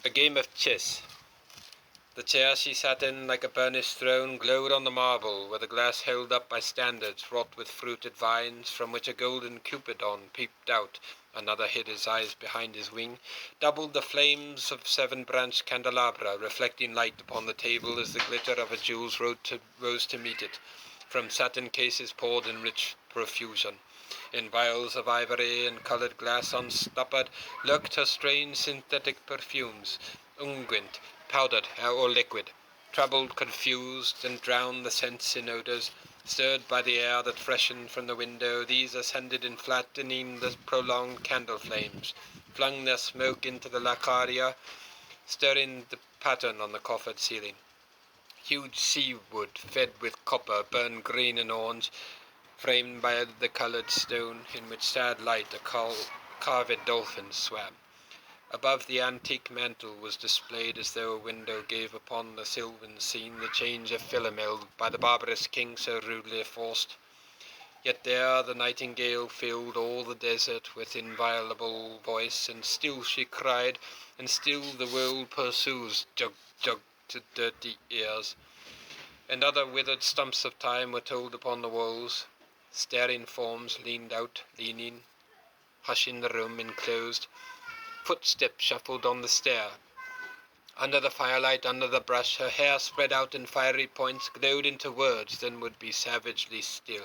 A game of chess. The chair she sat in, like a burnished throne, glowed on the marble, where the glass held up by standards wrought with fruited vines, from which a golden Cupidon peeped out. Another hid his eyes behind his wing, doubled the flames of 7-branched candelabra, reflecting light upon the table as the glitter of a jewels rose to meet it. From satin cases poured in rich profusion. In vials of ivory and coloured glass unstoppered lurked her strange synthetic perfumes, unguent, powdered or liquid, troubled, confused, and drowned the scents in odours. Stirred by the air that freshened from the window, these ascended in flattening the prolonged candle flames, flung their smoke into the laccaria, stirring the pattern on the coffered ceiling. Huge sea-wood, fed with copper, burned green and orange, framed by the coloured stone, in which sad light a carved dolphin swam. Above the antique mantle was displayed, as though a window gave upon the sylvan scene, the change of Philomel by the barbarous king so rudely forced. Yet there the nightingale filled all the desert with inviolable voice, and still she cried, and still the world pursues, jug, jug, to dirty ears. And other withered stumps of time were told upon the walls. Staring forms leaned out, leaning, hushing the room enclosed. Footsteps shuffled on the stair. Under the firelight, under the brush, her hair spread out in fiery points, glowed into words, then would be savagely still.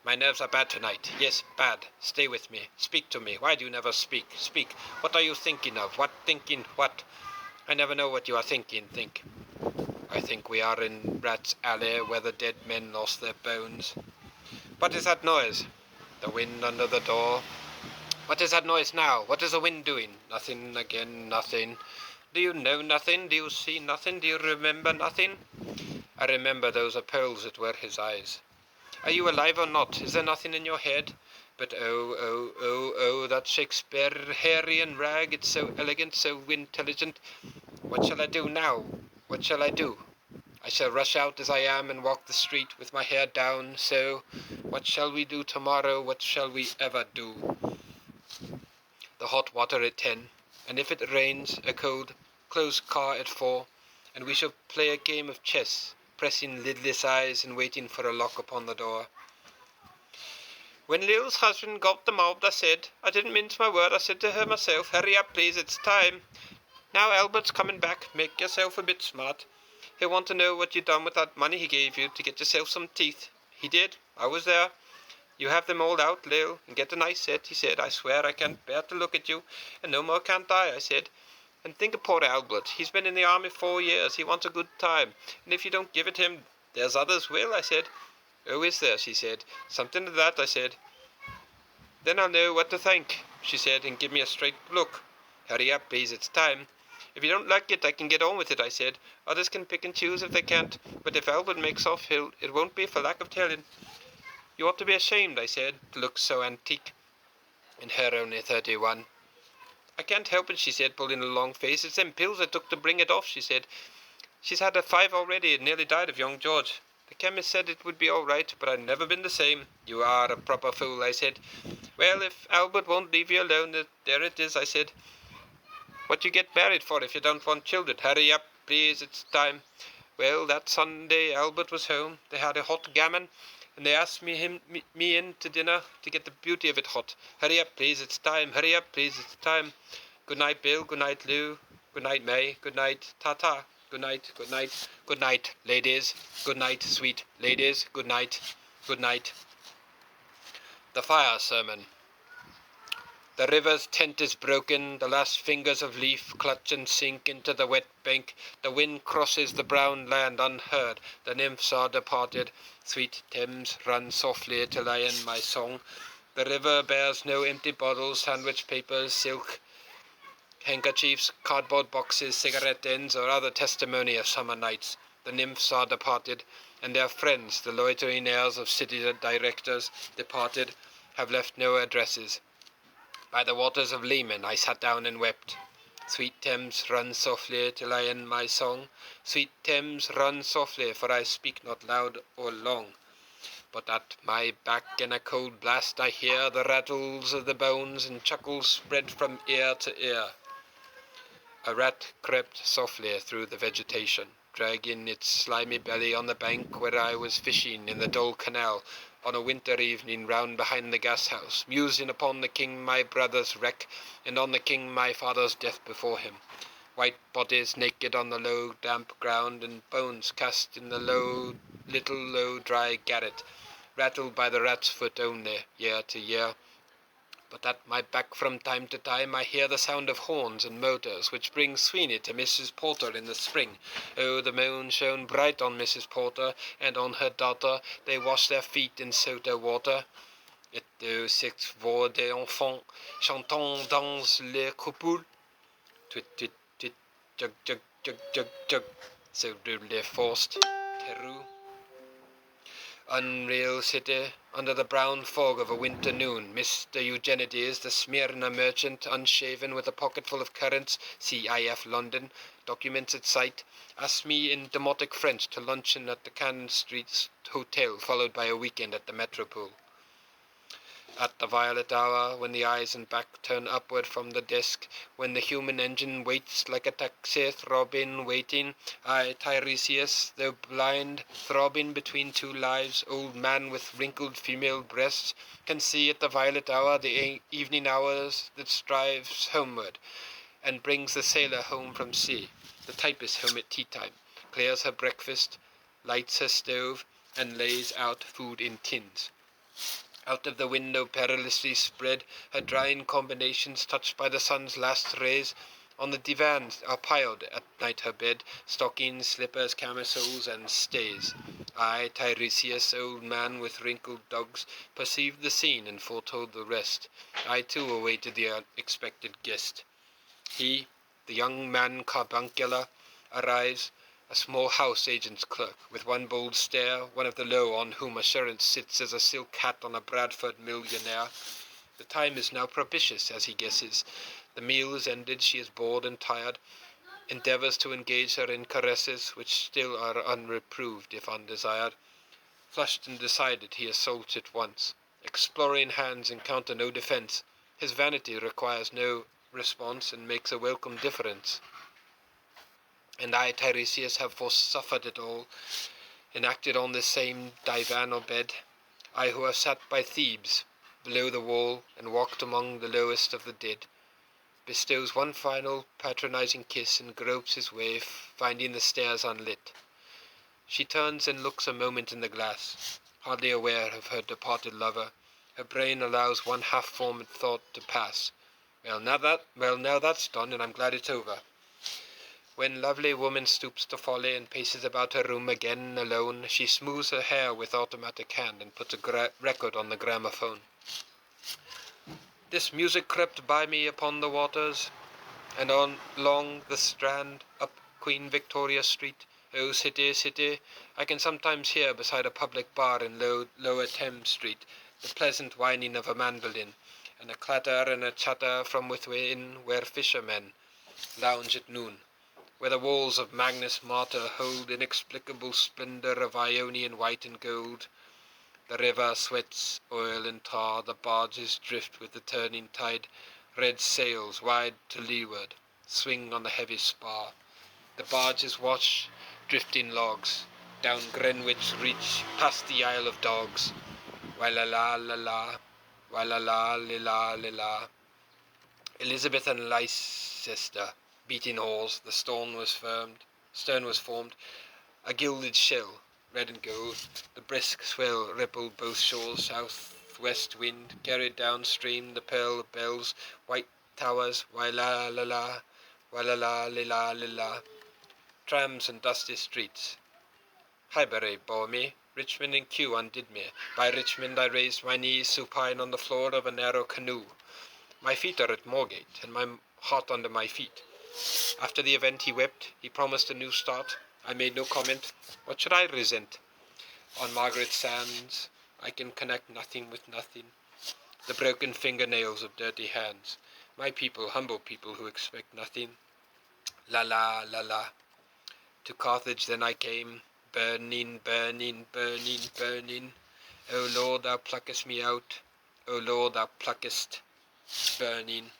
My nerves are bad tonight. Yes, bad. Stay with me. Speak to me. Why do you never speak? Speak. What are you thinking of? What thinking? What? I never know what you are thinking. Think. I think we are in Rat's Alley, where the dead men lost their bones. What is that noise? The wind under the door. What is that noise now? What is the wind doing? Nothing again, nothing. Do you know nothing? Do you see nothing? Do you remember nothing? I remember those are pearls that were his eyes. Are you alive or not? Is there nothing in your head? But oh, that Shakespearean rag, it's so elegant, so intelligent. What shall I do now? What shall I do? I shall rush out as I am and walk the street with my hair down, so. What shall we do tomorrow? What shall we ever do? The hot water at 10, and if it rains, a cold, close car at 4, and we shall play a game of chess, pressing lidless eyes and waiting for a lock upon the door. When Lil's husband got the mob, I didn't mince my word, I said to her myself, hurry up please, it's time. Now Albert's coming back, make yourself a bit smart. He'll want to know what you done with that money he gave you to get yourself some teeth. He did, I was there. You have them all out, Lil, and get a nice set, he said. I swear I can't bear to look at you, and no more can't I said. And think of poor Albert, he's been in the army 4 years, he wants a good time, and if you don't give it him, there's others will, I said. Oh, is there, she said. Something to that, I said. Then I'll know what to think, she said, and give me a straight look. Hurry up, please, it's time. If you don't like it, I can get on with it, I said. Others can pick and choose if they can't, but if Albert makes off, it won't be for lack of telling. You ought to be ashamed, I said, to look so antique, and her only 31. I can't help it, she said, pulling a long face. It's them pills I took to bring it off, she said. She's had a 5 already and nearly died of young George. The chemist said it would be all right, but I've never been the same. You are a proper fool, I said. Well, if Albert won't leave you alone, there it is, I said. What you get married for if you don't want children? Hurry up, please, it's time. Well, that Sunday Albert was home. They had a hot gammon, and they asked me in to dinner to get the beauty of it hot. Hurry up, please, it's time. Hurry up, please, it's time. Good night, Bill. Good night, Lou. Good night, May. Good night, Tata. Good night, good night. Good night, ladies. Good night, sweet ladies. Good night. Good night. The fire sermon. The river's tent is broken, the last fingers of leaf clutch and sink into the wet bank. The wind crosses the brown land unheard, the nymphs are departed. Sweet Thames, run softly till I end my song. The river bears no empty bottles, sandwich papers, silk handkerchiefs, cardboard boxes, cigarette ends, or other testimony of summer nights. The nymphs are departed, and their friends, the loitering heirs of city directors, departed, have left no addresses. By the waters of Leman I sat down and wept. Sweet Thames, run softly till I end my song. Sweet Thames, run softly, for I speak not loud or long. But at my back in a cold blast I hear the rattles of the bones and chuckles spread from ear to ear. A rat crept softly through the vegetation, dragging its slimy belly on the bank where I was fishing in the dull canal on a winter evening round behind the gas-house, musing upon the king my brother's wreck, and on the king my father's death before him. White bodies naked on the low, damp ground, and bones cast in the little dry garret, rattled by the rat's foot only, year to year. But at my back from time to time I hear the sound of horns and motors, which brings Sweeney to Mrs. Porter in the spring. Oh, the moon shone bright on Mrs. Porter, and on her daughter they washed their feet in soda water. Et deux six voix d'enfants chantant dans les couples. Twit, twit, twit, jug, jug, jug, jug, jug. So rudely forced. Teru. Unreal city, under the brown fog of a winter noon, Mr. Eugenides, the Smyrna merchant, unshaven with a pocketful of currants, CIF London, documents at sight, asked me in demotic French to luncheon at the Cannon Street Hotel, followed by a weekend at the Metropole. At the violet hour, when the eyes and back turn upward from the desk, when the human engine waits like a taxi throbbing, waiting, I, Tiresias, though blind, throbbing between two lives, old man with wrinkled female breasts, can see at the violet hour the evening hours that strives homeward, and brings the sailor home from sea, the typist home at tea time, clears her breakfast, lights her stove, and lays out food in tins. Out of the window perilously spread, her drying combinations touched by the sun's last rays. On the divan are piled at night her bed, stockings, slippers, camisoles, and stays. I, Tiresias, old man with wrinkled dogs, perceived the scene and foretold the rest. I too awaited the unexpected guest. He, the young man carbuncular, arrives, a small house agent's clerk, with one bold stare, one of the low on whom assurance sits as a silk hat on a Bradford millionaire. The time is now propitious, as he guesses. The meal is ended, she is bored and tired, endeavours to engage her in caresses, which still are unreproved if undesired. Flushed and decided, he assaults at once. Exploring hands encounter no defence. His vanity requires no response and makes a welcome difference. And I, Tiresias, have forsuffered it all, enacted on this same divan or bed, I who have sat by Thebes, below the wall, and walked among the lowest of the dead, bestows one final patronizing kiss and gropes his way, finding the stairs unlit. She turns and looks a moment in the glass, hardly aware of her departed lover. Her brain allows one half-formed thought to pass. Well, now that's done, and I'm glad it's over. When lovely woman stoops to folly and paces about her room again alone, she smooths her hair with automatic hand and puts a record on the gramophone. This music crept by me upon the waters, and along the Strand, up Queen Victoria Street. Oh, city, city, I can sometimes hear beside a public bar in Lower Thames Street the pleasant whining of a mandolin, and a clatter and a chatter from within where fishermen lounge at noon, where the walls of Magnus Martyr hold inexplicable splendour of Ionian white and gold. The river sweats oil and tar, the barges drift with the turning tide, red sails wide to leeward swing on the heavy spar. The barges wash drifting logs down Greenwich Reach past the Isle of Dogs. Wa-la-la-la-la, wa-la-la-li-la-li-la. Elizabeth and Leicester beating oars, the stern was formed, a gilded shell, red and gold. The brisk swell rippled both shores, south-west wind carried downstream the pearl bells, white towers, wa-la-la-la, wa-la-la-li-la-li-la. Trams and dusty streets. Highbury bore me, Richmond and Kew undid me. By Richmond I raised my knees supine on the floor of a narrow canoe. My feet are at Moorgate, and my heart under my feet. After the event he wept, he promised a new start. I made no comment. What should I resent? On Margaret Sands, I can connect nothing with nothing. The broken fingernails of dirty hands. My people, humble people who expect nothing. La la la la. To Carthage then I came, burning, burning, burning, burning. O Lord, thou pluckest me out. O Lord, thou pluckest burning.